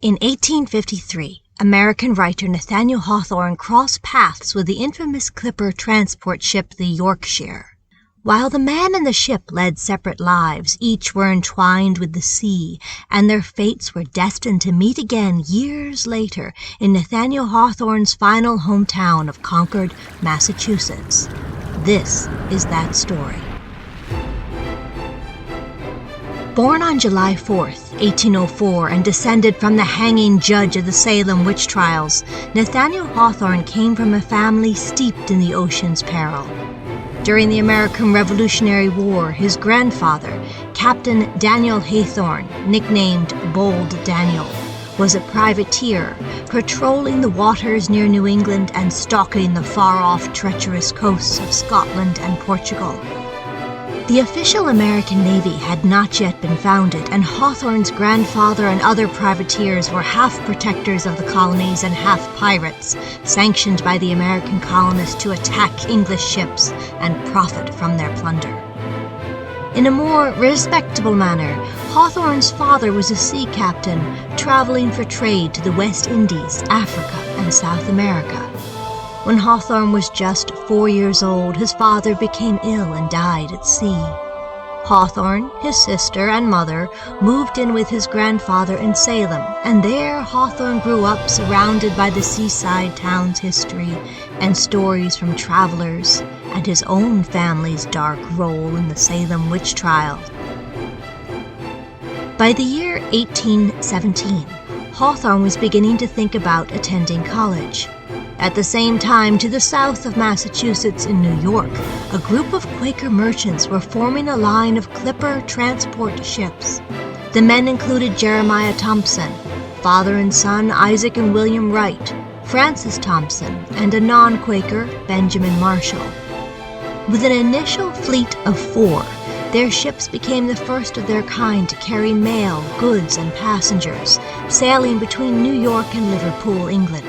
In 1853, American writer Nathaniel Hawthorne crossed paths with the infamous clipper transport ship the Yorkshire. While the man and the ship led separate lives, each were entwined with the sea, and their fates were destined to meet again years later in Nathaniel Hawthorne's final hometown of Concord, Massachusetts. This is that story. Born on July 4th, 1804, and descended from the hanging judge of the Salem witch trials, Nathaniel Hawthorne came from a family steeped in the ocean's peril. During the American Revolutionary War, his grandfather, Captain Nathaniel Hawthorne, nicknamed Bold Daniel, was a privateer, patrolling the waters near New England and stalking the far-off treacherous coasts of Scotland and Portugal. The official American Navy had not yet been founded, and Hawthorne's grandfather and other privateers were half protectors of the colonies and half pirates, sanctioned by the American colonists to attack English ships and profit from their plunder. In a more respectable manner, Hawthorne's father was a sea captain traveling for trade to the West Indies, Africa, and South America. When Hawthorne was just 4 years old, his father became ill and died at sea. Hawthorne, his sister, and mother moved in with his grandfather in Salem, and there Hawthorne grew up surrounded by the seaside town's history and stories from travelers and his own family's dark role in the Salem witch trial. By the year 1817, Hawthorne was beginning to think about attending college. At the same time, to the south of Massachusetts in New York, a group of Quaker merchants were forming a line of clipper transport ships. The men included Jeremiah Thompson, father and son Isaac and William Wright, Francis Thompson, and a non-Quaker, Benjamin Marshall. With an initial fleet of 4, their ships became the first of their kind to carry mail, goods, and passengers, sailing between New York and Liverpool, England.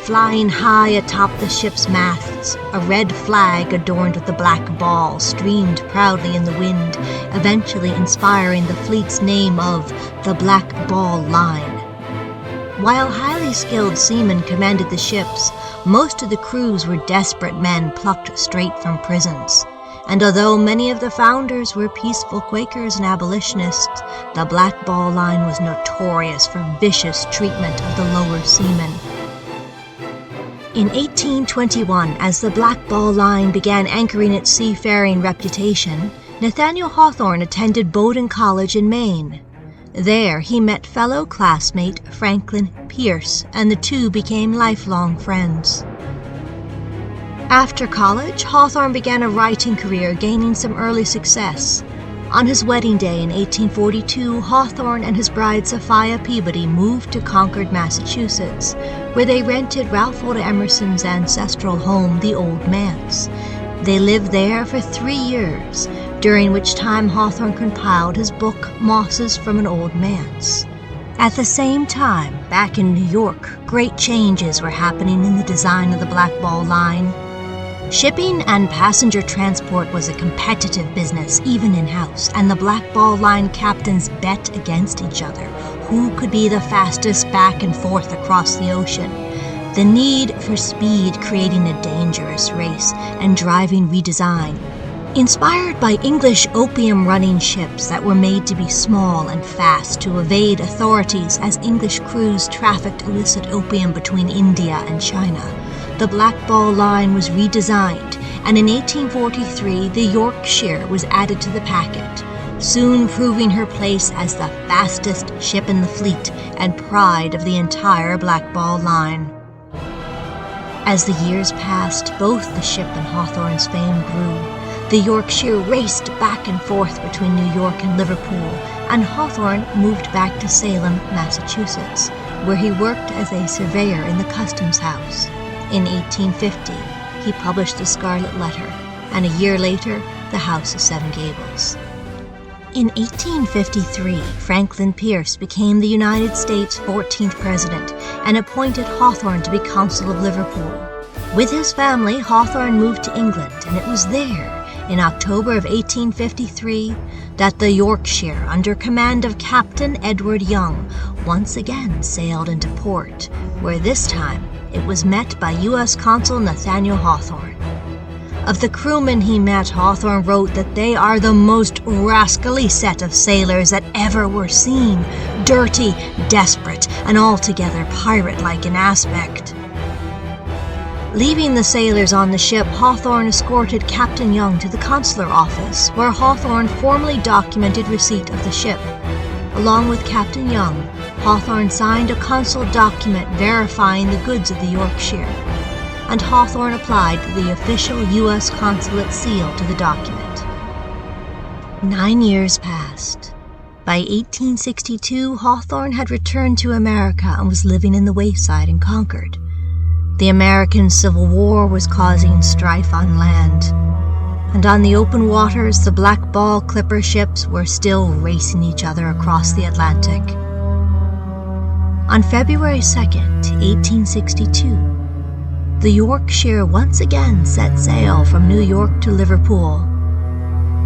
Flying high atop the ship's masts, a red flag adorned with a black ball streamed proudly in the wind, eventually inspiring the fleet's name of the Black Ball Line. While highly skilled seamen commanded the ships, most of the crews were desperate men plucked straight from prisons. And although many of the founders were peaceful Quakers and abolitionists, the Black Ball Line was notorious for vicious treatment of the lower seamen. In 1821, as the Black Ball Line began anchoring its seafaring reputation, Nathaniel Hawthorne attended Bowdoin College in Maine. There he met fellow classmate Franklin Pierce, and the two became lifelong friends. After college, Hawthorne began a writing career, gaining some early success. On his wedding day in 1842, Hawthorne and his bride Sophia Peabody moved to Concord, Massachusetts, where they rented Ralph Waldo Emerson's ancestral home, the Old Manse. They lived there for 3 years, during which time Hawthorne compiled his book, Mosses from an Old Manse. At the same time, back in New York, great changes were happening in the design of the Black Ball Line. Shipping and passenger transport was a competitive business, even in-house, and the Black Ball Line captains bet against each other. Who could be the fastest back and forth across the ocean? The need for speed creating a dangerous race and driving redesign. Inspired by English opium-running ships that were made to be small and fast to evade authorities as English crews trafficked illicit opium between India and China, the Black Ball Line was redesigned, and in 1843 the Yorkshire was added to the packet, soon proving her place as the fastest ship in the fleet and pride of the entire Black Ball Line. As the years passed, both the ship and Hawthorne's fame grew. The Yorkshire raced back and forth between New York and Liverpool, and Hawthorne moved back to Salem, Massachusetts, where he worked as a surveyor in the customs house. In 1850, he published The Scarlet Letter, and a year later, The House of Seven Gables. In 1853, Franklin Pierce became the United States' 14th president and appointed Hawthorne to be Consul of Liverpool. With his family, Hawthorne moved to England, and it was there, in October of 1853, that the Yorkshire, under command of Captain Edward Young, once again sailed into port, where this time it was met by U.S. Consul Nathaniel Hawthorne. Of the crewmen he met, Hawthorne wrote that they are the most rascally set of sailors that ever were seen, dirty, desperate, and altogether pirate-like in aspect. Leaving the sailors on the ship, Hawthorne escorted Captain Young to the consular office, where Hawthorne formally documented receipt of the ship. Along with Captain Young, Hawthorne signed a consul document verifying the goods of the Yorkshire, and Hawthorne applied the official U.S. consulate seal to the document. 9 years passed. By 1862, Hawthorne had returned to America and was living in the wayside in Concord. The American Civil War was causing strife on land, and on the open waters the black ball clipper ships were still racing each other across the Atlantic. On February 2nd, 1862, the Yorkshire once again set sail from New York to Liverpool.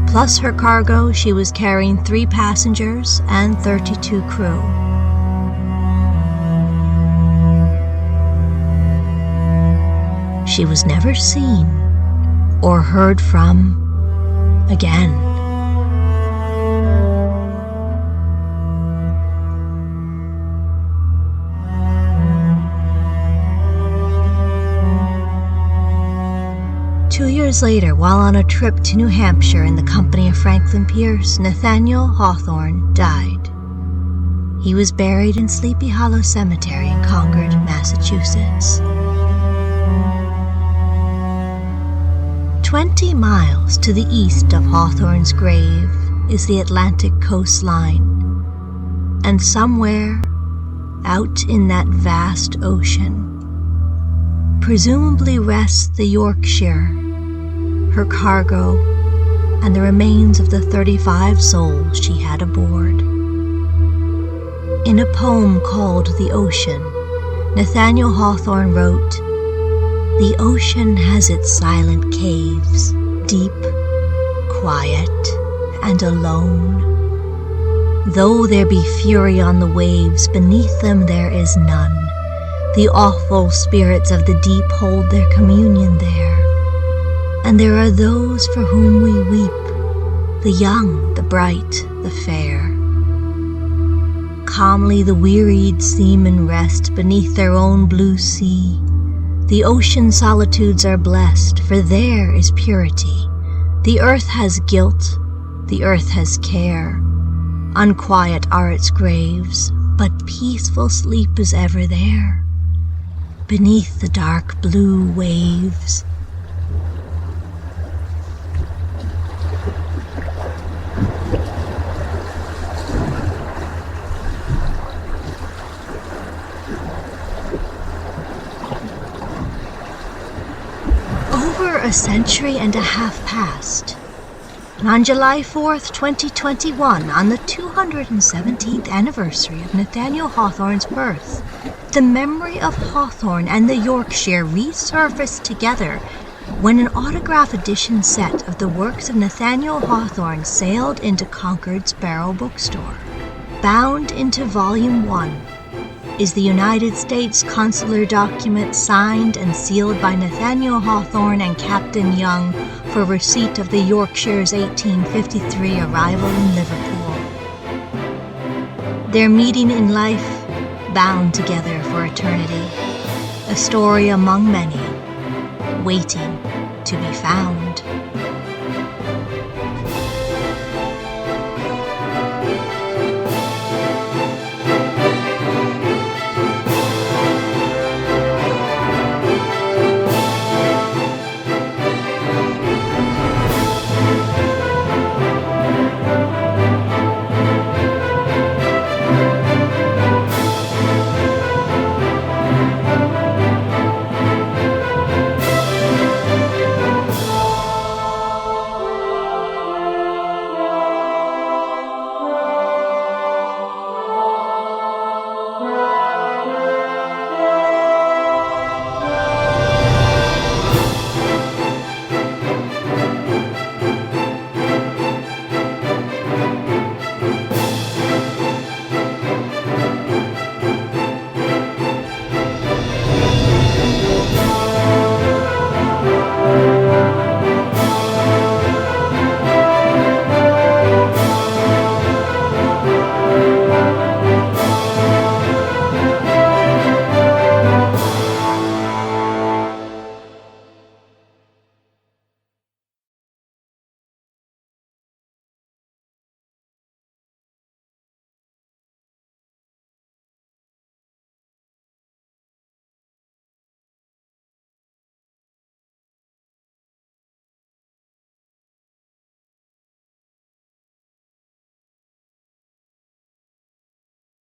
Plus her cargo, she was carrying 3 passengers and 32 crew. She was never seen or heard from again. Two years later, while on a trip to New Hampshire in the company of Franklin Pierce, Nathaniel Hawthorne died. He was buried in Sleepy Hollow Cemetery in Concord, Massachusetts. 20 miles to the east of Hawthorne's grave is the Atlantic coastline, and somewhere out in that vast ocean presumably rests the Yorkshire, her cargo, and the remains of the 35 souls she had aboard. In a poem called The Ocean, Nathaniel Hawthorne wrote, "The ocean has its silent caves, deep, quiet, and alone. Though there be fury on the waves, beneath them there is none. The awful spirits of the deep hold their communion there. And there are those for whom we weep, the young, the bright, the fair. Calmly the wearied seamen rest beneath their own blue sea. The ocean solitudes are blessed, for there is purity. The earth has guilt, the earth has care. Unquiet are its graves, but peaceful sleep is ever there, beneath the dark blue waves." Over a century and a half passed, and on July 4th, 2021, on the 217th anniversary of Nathaniel Hawthorne's birth, the memory of Hawthorne and the Yorkshire resurfaced together when an autograph edition set of the works of Nathaniel Hawthorne sailed into Concord's Barrow Bookstore. Bound into Volume 1 is the United States consular document signed and sealed by Nathaniel Hawthorne and Captain Young for receipt of the Yorkshire's 1853 arrival in Liverpool. Their meeting in life, bound together for eternity, a story among many, waiting to be found.